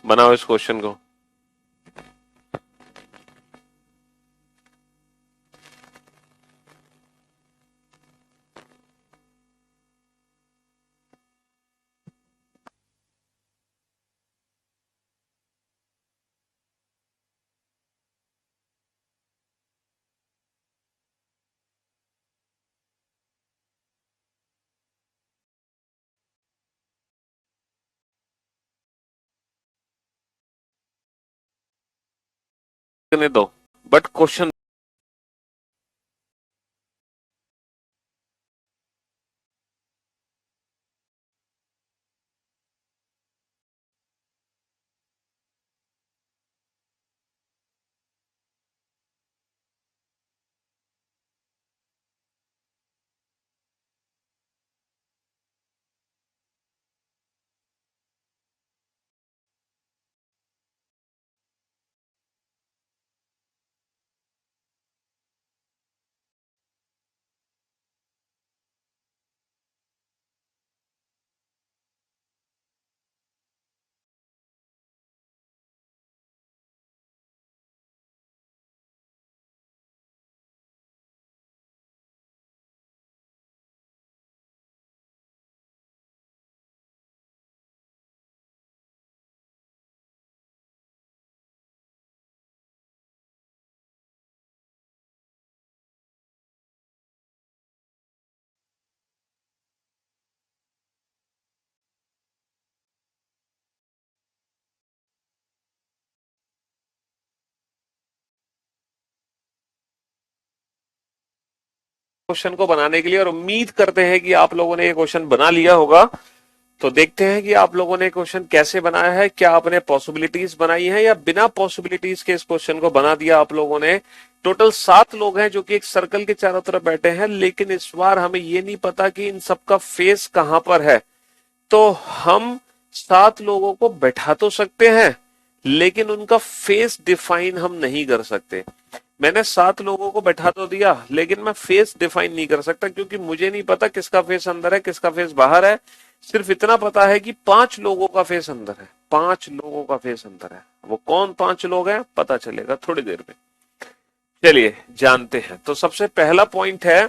बनाओ इस क्वेश्चन को। करने दो, बट क्वेश्चन क्वेश्चन को बनाने के लिए, और उम्मीद करते हैं कि आप लोगों ने ये क्वेश्चन बना लिया होगा। तो देखते हैं कि आप लोगों ने क्वेश्चन कैसे बनाया है, क्या आपने पॉसिबिलिटीज बनाई है या बिना पॉसिबिलिटीज के इस क्वेश्चन को बना दिया आप लोगों ने। टोटल 7 लोग हैं जो कि एक सर्कल के चारों तरफ बैठे हैं, लेकिन इस बार हमें ये नहीं पता कि इन सबका फेस कहां पर है। तो हम 7 लोगों को बैठा तो सकते हैं, लेकिन उनका फेस डिफाइन हम नहीं कर सकते। मैंने 7 लोगों को बैठा तो दिया, लेकिन मैं फेस डिफाइन नहीं कर सकता, क्योंकि मुझे नहीं पता किसका फेस अंदर है किसका फेस बाहर है। सिर्फ इतना पता है कि 5 लोगों का फेस अंदर है, 5 लोगों का फेस अंदर है। वो कौन 5 लोग हैं पता चलेगा थोड़ी देर में। चलिए जानते हैं। तो सबसे पहला पॉइंट है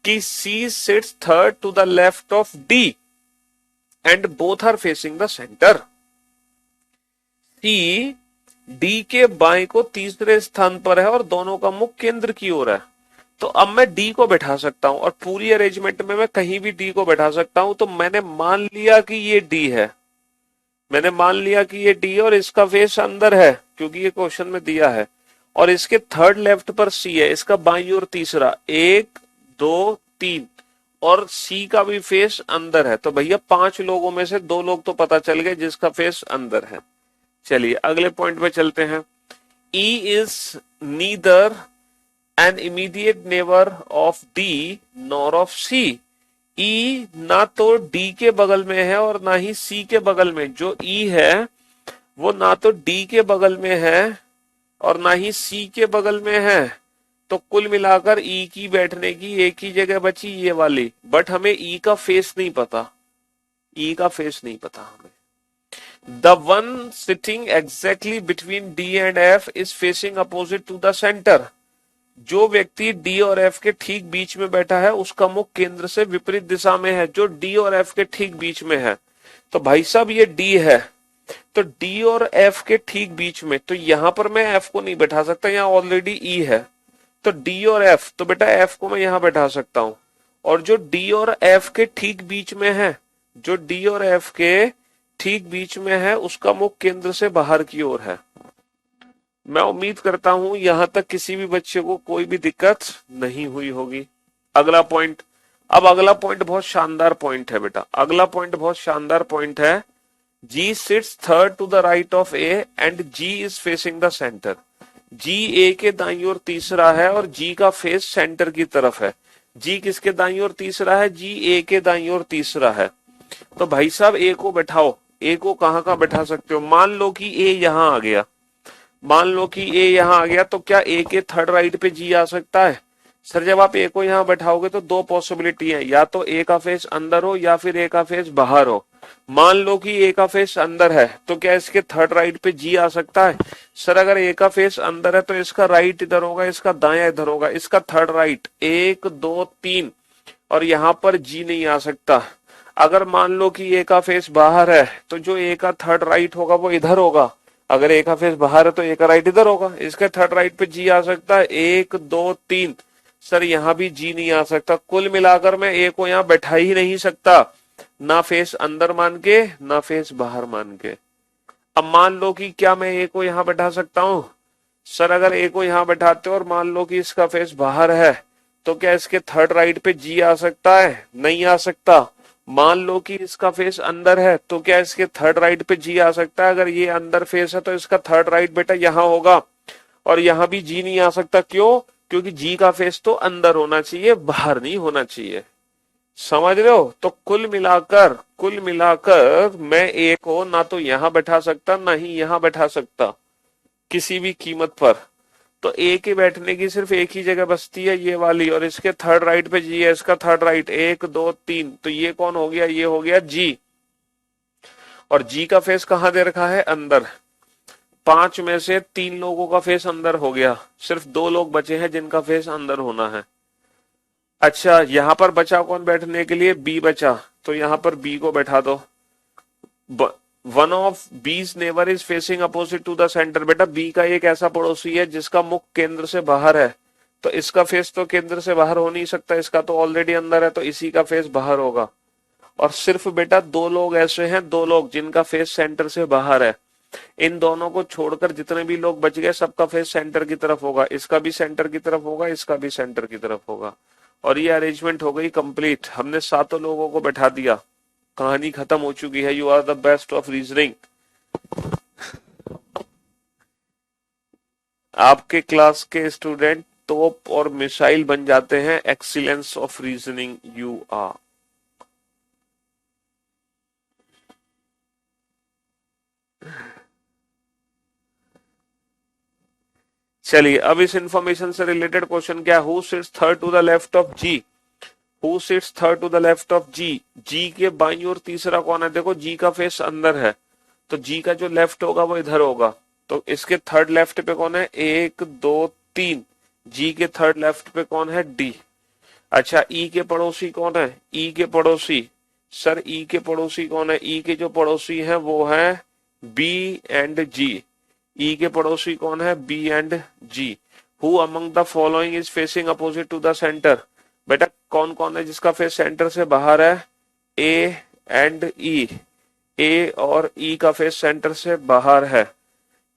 कि C sits third to the left of D and both are facing the centre. C D के बाएं को तीसरे स्थान पर है और दोनों का मुख केंद्र की ओर है। तो अब मैं D को बैठा सकता हूं, और पूरी अरेंजमेंट में मैं कहीं भी D को बैठा सकता हूं। तो मैंने मान लिया कि ये D है, मैंने मान लिया कि ये D और इसका फेस अंदर है, क्योंकि ये क्वेश्चन में दिया है। और इसके थर्ड लेफ्ट पर C है, इसका बाईं ओर तीसरा, 1 2 3, और C का भी फेस अंदर है। तो भैया 5 लोगों में से 2 लोग तो पता चल गए जिसका फेस अंदर है। चलिए अगले पॉइंट पे चलते हैं। E is neither an immediate neighbor of D nor of C। E ना तो D के बगल में है और ना ही C के बगल में। जो E है वो ना तो D के बगल में है और ना ही C के बगल में है। तो कुल मिलाकर E की बैठने की एक ही जगह बची, ये वाली। बट हमें E का फेस नहीं पता, E का फेस नहीं पता हमें। The one sitting exactly between D and F is facing opposite to the center। जो व्यक्ति D और F के ठीक बीच में बैठा है उसका मुख केंद्र से विपरीत दिशा में है, जो D और F के ठीक बीच में है। तो भाई साहब ये D है, तो D और F के ठीक बीच में, तो यहां पर मैं F को नहीं बैठा सकता, यहाँ ऑलरेडी E है। तो D और F, तो बेटा F को मैं यहां बैठा सकता हूं। और जो D और F के ठीक बीच में है, जो D और F के ठीक बीच में है, उसका मुख केंद्र से बाहर की ओर है। मैं उम्मीद करता हूं यहां तक किसी भी बच्चे को कोई भी दिक्कत नहीं हुई होगी। अगला पॉइंट। अब अगला पॉइंट बहुत शानदार पॉइंट है बेटा, अगला पॉइंट बहुत शानदार पॉइंट है। G sits third to the right of A and G is facing the center। G A के दाईं ओर तीसरा है और G का फेस सेंटर की तरफ है। G किसके दाईं ओर तीसरा है? G A के दाईं ओर तीसरा है। तो भाई साहब A को बैठाओ। A को कहां बैठा सकते हो? मान लो कि A यहां आ गया, मान लो कि A यहां आ गया, तो क्या A के थर्ड राइट पे G आ सकता है? सर जब आप A को यहां बैठाओगे तो 2 पॉसिबिलिटी है, या तो A का फेस अंदर हो या फिर A का फेस बाहर हो। मान लो कि A का फेस अंदर है, तो क्या इसके थर्ड राइट पे G आ सकता है? सर अगर A का फेस अंदर है तो इसका राइट इधर होगा, इसका दाया इधर होगा, इसका थर्ड राइट 1 2 3, और यहां पर G नहीं आ सकता। अगर मान लो कि A का फेस बाहर है तो जो A का थर्ड राइट होगा वो इधर होगा। अगर A का फेस बाहर है तो A का राइट इधर होगा, इसके थर्ड राइट पे G आ सकता है 1 2 3। सर यहां भी G नहीं आ सकता। कुल मिलाकर मैं A को यहां बैठा ही नहीं सकता, ना फेस अंदर मान के ना फेस बाहर मान के। अब मान लो कि क्या मैं A को यहां बैठा सकता हूं? सर अगर A को यहां बैठाते हो और मान लो कि इसका फेस बाहर है, तो क्या इसके थर्ड राइट पे G आ सकता है? नहीं आ सकता। मान लो कि इसका फेस अंदर है, तो क्या इसके थर्ड राइट पे G आ सकता है? अगर ये अंदर फेस है तो इसका थर्ड राइट बेटा यहां होगा, और यहां भी G नहीं आ सकता। क्यों? क्योंकि G का फेस तो अंदर होना चाहिए, बाहर नहीं होना चाहिए। समझ रहे हो? तो कुल मिलाकर मैं A को ना तो यहां बैठा सकता ना ही यहां बैठा सकता किसी भी कीमत पर। तो A के बैठने की सिर्फ एक ही जगह बचती है, ये वाली, और इसके थर्ड राइट पे G है, इसका थर्ड राइट 1 2 3, तो ये कौन हो गया? ये हो गया G। और G का फेस कहां दे रखा है? अंदर। 5 में से 3 लोगों का फेस अंदर हो गया, सिर्फ 2 लोग बचे हैं जिनका फेस अंदर होना है। अच्छा यहां पर बचा कौन बैठने के लिए? B बचा, तो यहां पर B को बैठा दो। One of B's neighbour is facing opposite to the centre. बेटा B का एक ऐसा पड़ोसी है जिसका मुख केंद्र से बाहर है, तो इसका फेस तो केंद्र से बाहर हो नहीं सकता, इसका तो ऑलरेडी अंदर है, तो इसी का फेस बाहर होगा। और सिर्फ बेटा 2 लोग ऐसे हैं, 2 लोग जिनका फेस सेंटर से बाहर है। इन दोनों को छोड़कर जितने भी लोग बच गए सबका फेस सेंटर की तरफ होगा, इसका भी सेंटर की तरफ होगा, इसका भी सेंटर की तरफ होगा। और ये अरेंजमेंट हो गई कंप्लीट, हमने सातों लोगों को बैठा दिया, कहानी खत्म हो चुकी है। You are the best of reasoning. आपके क्लास के स्टूडेंट तोप और मिसाइल बन जाते हैं, excellence of reasoning you are. चलिए अब इस इंफॉर्मेशन से रिलेटेड क्वेश्चन क्या है, who sits third to the left of G, who sits third to the left of G, G के बाईं ओर तीसरा कौन है, देखो जी का फेस अंदर है, तो जी का जो लेफ्ट होगा वो इधर होगा, तो इसके थर्ड लेफ्ट पे कौन है, एक दो तीन, जी के थर्ड लेफ्ट पे कौन है, डी। अच्छा ई के पड़ोसी कौन है, ई के पड़ोसी, सर ई के पड़ोसी कौन है, ई के जो पड़ोसी हैं वो है बी एंड जी, ई के पड़ोसी कौन है, B and G. Who among the following is facing opposite to the centre, बेटा कौन कौन है जिसका फेस सेंटर से बाहर है, ए एंड ई, ए और ई का फेस सेंटर से बाहर है,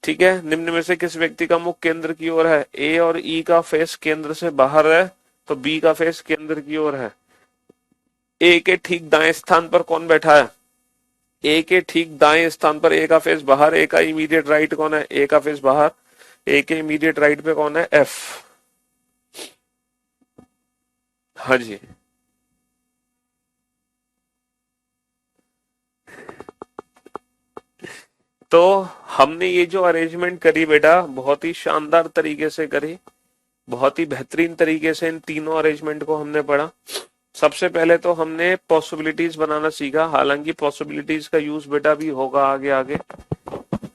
ठीक है। निम्न में से किस व्यक्ति का मुख केंद्र की ओर है, ए और ई का फेस केंद्र से बाहर है, तो बी का फेस केंद्र की ओर है। ए के ठीक दाएं स्थान पर कौन बैठा है, ए के ठीक दाएं स्थान पर ए का फेस बाहर, ए का इमीडिएट राइट कौन है, ए का फेस बाहर, ए के इमीडिएट राइट पे कौन है, एफ। हाँ जी, तो हमने ये जो अरेंजमेंट करी बेटा बहुत ही शानदार तरीके से करी, बहुत ही बेहतरीन तरीके से इन तीनों अरेंजमेंट को हमने पढ़ा। सबसे पहले तो हमने पॉसिबिलिटीज बनाना सीखा, हालांकि पॉसिबिलिटीज का यूज बेटा भी होगा आगे आगे,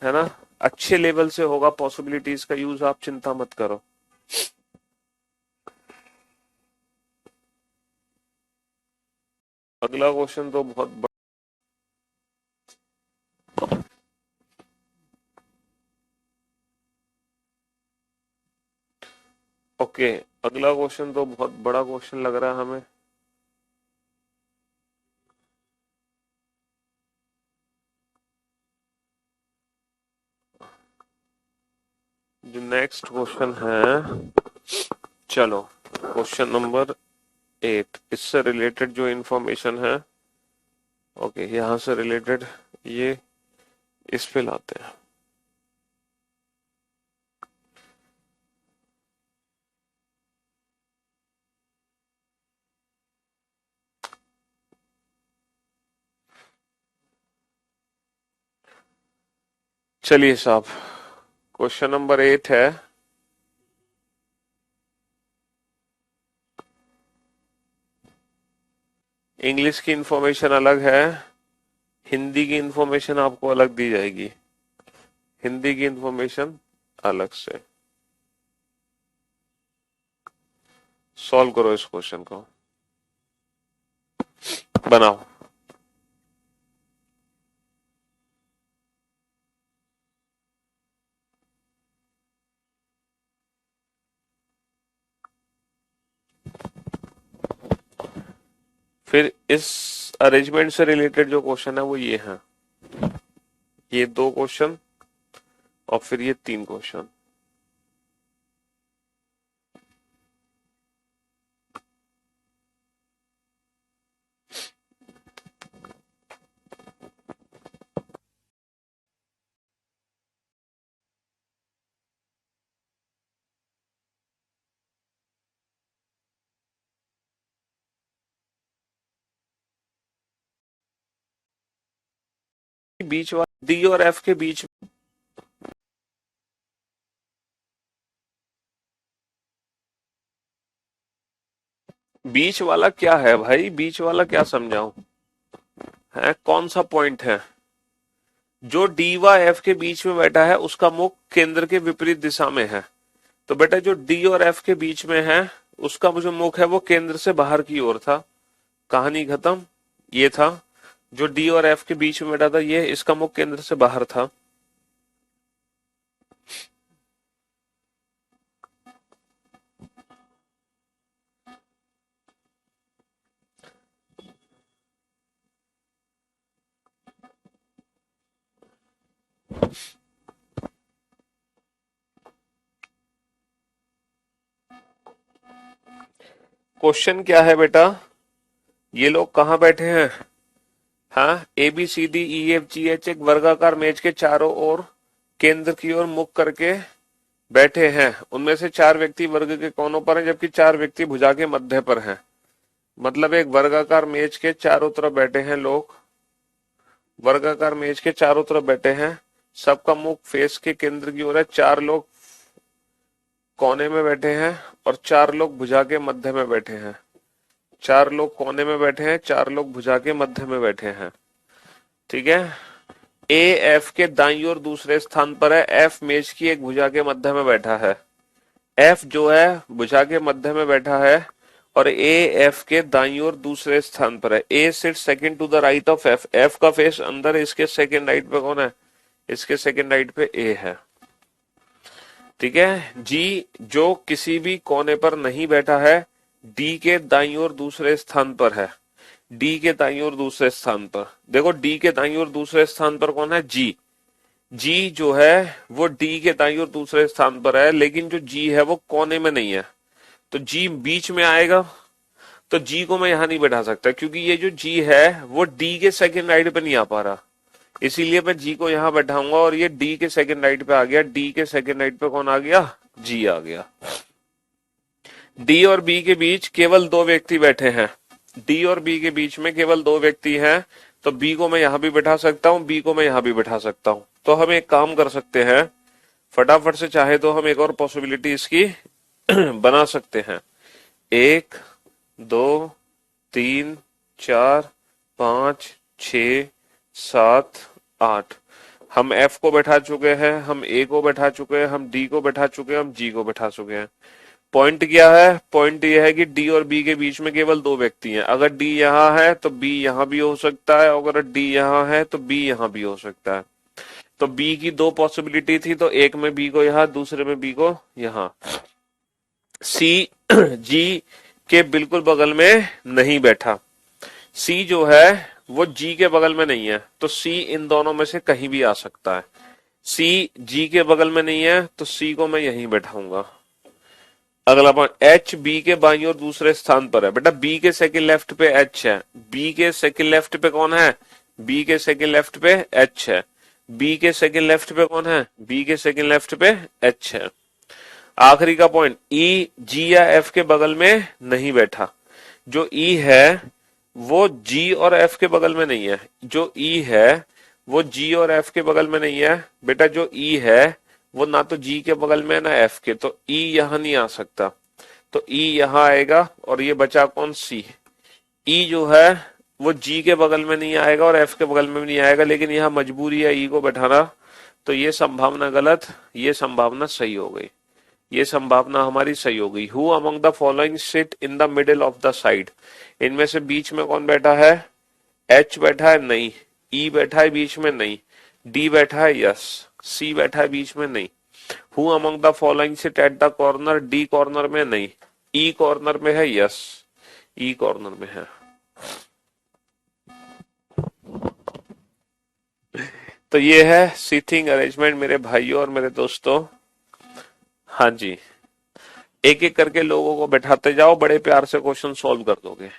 है ना, अच्छे लेवल से होगा पॉसिबिलिटीज का यूज, आप चिंता मत करो। अगला क्वेश्चन तो बहुत ओके, अगला क्वेश्चन तो बहुत बड़ा क्वेश्चन लग रहा है हमें। जो नेक्स्ट क्वेश्चन है, चलो क्वेश्चन नंबर 8, इससे रिलेटेड जो इंफॉर्मेशन है, ओके यहां से रिलेटेड ये इस पे लाते हैं। चलिए साहब, क्वेश्चन नंबर 8 है, इंग्लिश की इंफॉर्मेशन अलग है, हिंदी की इंफॉर्मेशन आपको अलग दी जाएगी, हिंदी की इंफॉर्मेशन अलग से। सॉल्व करो इस क्वेश्चन को, बनाओ। फिर इस अरेंजमेंट से रिलेटेड जो क्वेश्चन है वो ये है, ये 2 क्वेश्चन और फिर ये 3 क्वेश्चन। बीच वाला डी और एफ के बीच, बीच वाला क्या है भाई, बीच वाला क्या समझाऊं, है कौन सा पॉइंट है, जो डी व एफ के बीच में बैठा है उसका मुख केंद्र के विपरीत दिशा में है, तो बेटा जो डी और एफ के बीच में है उसका जो मुख है वो केंद्र से बाहर की ओर था, कहानी खत्म। ये था जो डी और एफ के बीच में बैठा था, ये इसका मुख केंद्र से बाहर था। क्वेश्चन क्या है बेटा, ये लोग कहाँ बैठे हैं? हाँ, A B C D E F G H एक वर्गाकार मेज के चारों ओर केंद्र की ओर मुख करके बैठे हैं। उनमें से 4 व्यक्ति वर्ग के कोनों पर हैं, जबकि 4 व्यक्ति भुजा के मध्य पर हैं। मतलब एक वर्गाकार मेज के चारों तरफ बैठे हैं लोग, वर्गाकार मेज के चारों तरफ बैठे हैं, सबका मुख फेस के केंद्र की ओर है। 4 लोग कोने में बैठे हैं और 4 लोग भुजा के मध्य में बैठे हैं। 4 लोग कोने में बैठे हैं, 4 लोग भुजा के मध्य में बैठे हैं। ठीक है। ए एफ के दाईं ओर दूसरे स्थान पर है, एफ मेज की एक भुजा के मध्य में बैठा है। एफ जो है भुजा के मध्य में बैठा है और ए एफ के दाईं ओर दूसरे स्थान पर है। A sit second to the right of F, F का फेस अंदर, इसके सेकंड राइट पे कौन है? इसके सेकंड राइट पे ए है। ठीक है। जी जो किसी भी कोने पर नहीं बैठा है, डी के दाईं ओर दूसरे स्थान पर है। डी के दाईं ओर दूसरे स्थान पर, देखो डी के दाईं ओर दूसरे स्थान पर कौन है? जी। जी जो है वो डी के दाईं ओर दूसरे स्थान पर है, लेकिन जो जी है वो कोने में नहीं है, तो जी बीच में आएगा। तो जी को मैं यहां नहीं बैठा सकता, क्योंकि ये जो जी है वो डी के सेकंड राइट पे नहीं आ पा रहा, इसीलिए मैं जी को यहां बैठाऊंगा और ये डी के सेकंड राइट पे आ गया। डी के सेकंड राइट पे कौन आ गया? जी आ गया। डी और बी के बीच केवल 2 व्यक्ति बैठे हैं, डी और बी के बीच में केवल 2 व्यक्ति हैं, तो बी को मैं यहां भी बैठा सकता हूं, बी को मैं यहां भी बैठा सकता हूं। तो हम एक काम कर सकते हैं, फटाफट से चाहे तो हम एक और पॉसिबिलिटी इसकी बना सकते हैं। 1 2 3 4 5 6 7 8। हम F को बैठा चुके हैं, हम A को बैठा चुके हैं, हम D को बैठा चुके हैं, हम G को बैठा चुके हैं। पॉइंट क्या है? पॉइंट यह है कि D और B के बीच में केवल 2 व्यक्ति हैं। अगर D यहां है तो B यहां भी हो सकता है, अगर D यहां है तो B यहां भी हो सकता है। तो B की 2 पॉसिबिलिटी थी, तो एक में B को यहां, दूसरे में B को यहां। C G के बिल्कुल बगल में नहीं बैठा, C जो है वो G के बगल में नहीं है, तो C इन दोनों में से कहीं भी आ सकता है। C G के बगल में नहीं है, तो C को मैं यहीं बैठाऊंगा। अगला पॉइंट, H B के बाईं ओर दूसरे स्थान पर है। बेटा B के सेकंड लेफ्ट पे H है, B के सेकंड लेफ्ट पे कौन है? B के सेकंड लेफ्ट पे H है। B के सेकंड लेफ्ट पे कौन है? B के सेकंड लेफ्ट पे H है। आखिरी का पॉइंट, E G या F के बगल में नहीं बैठा। जो E है वो G और F के बगल में नहीं है, जो E है वो G और F के बगल में नहीं है। बेटा जो E है वो ना तो G के बगल में है ना F के, तो E यहां नहीं आ सकता, तो E यहां आएगा और ये बचा कौन? C। E जो है वो G के बगल में नहीं आएगा और F के बगल में भी नहीं आएगा, लेकिन यहां मजबूरी है E को बैठाना, तो ये संभावना गलत, ये संभावना सही हो गई, ये संभावना हमारी सही हो गई। Who among the following sit in the middle of the side, इनमें से बीच में कौन बैठा है? H बैठा है? नहीं। E बैठा है बीच में? नहीं। D बैठा है? यस। C बैठा है बीच में? नहीं। Who among the following sit at the corner, D corner में? नहीं। E कॉर्नर में है? यस, E कॉर्नर में है। तो ये है सीटिंग अरेंजमेंट मेरे भाइयों और मेरे दोस्तों। हाँ जी, एक एक करके लोगों को बैठाते जाओ, बड़े प्यार से क्वेश्चन सॉल्व कर दोगे।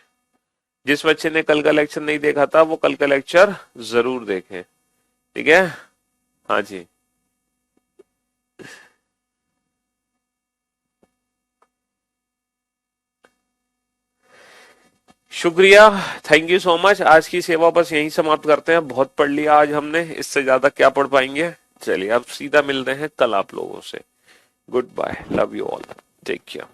जिस बच्चे ने कल का लेक्चर नहीं देखा था वो कल का लेक्चर जरूर देखें, ठीक है? हाँ जी। शुक्रिया, थैंक यू सो मच। आज की सेवा बस यहीं समाप्त करते हैं, बहुत पढ़ लिया आज हमने, इससे ज्यादा क्या पढ़ पाएंगे। चलिए अब सीधा मिलते हैं कल आप लोगों से। Goodbye, love you all, take care.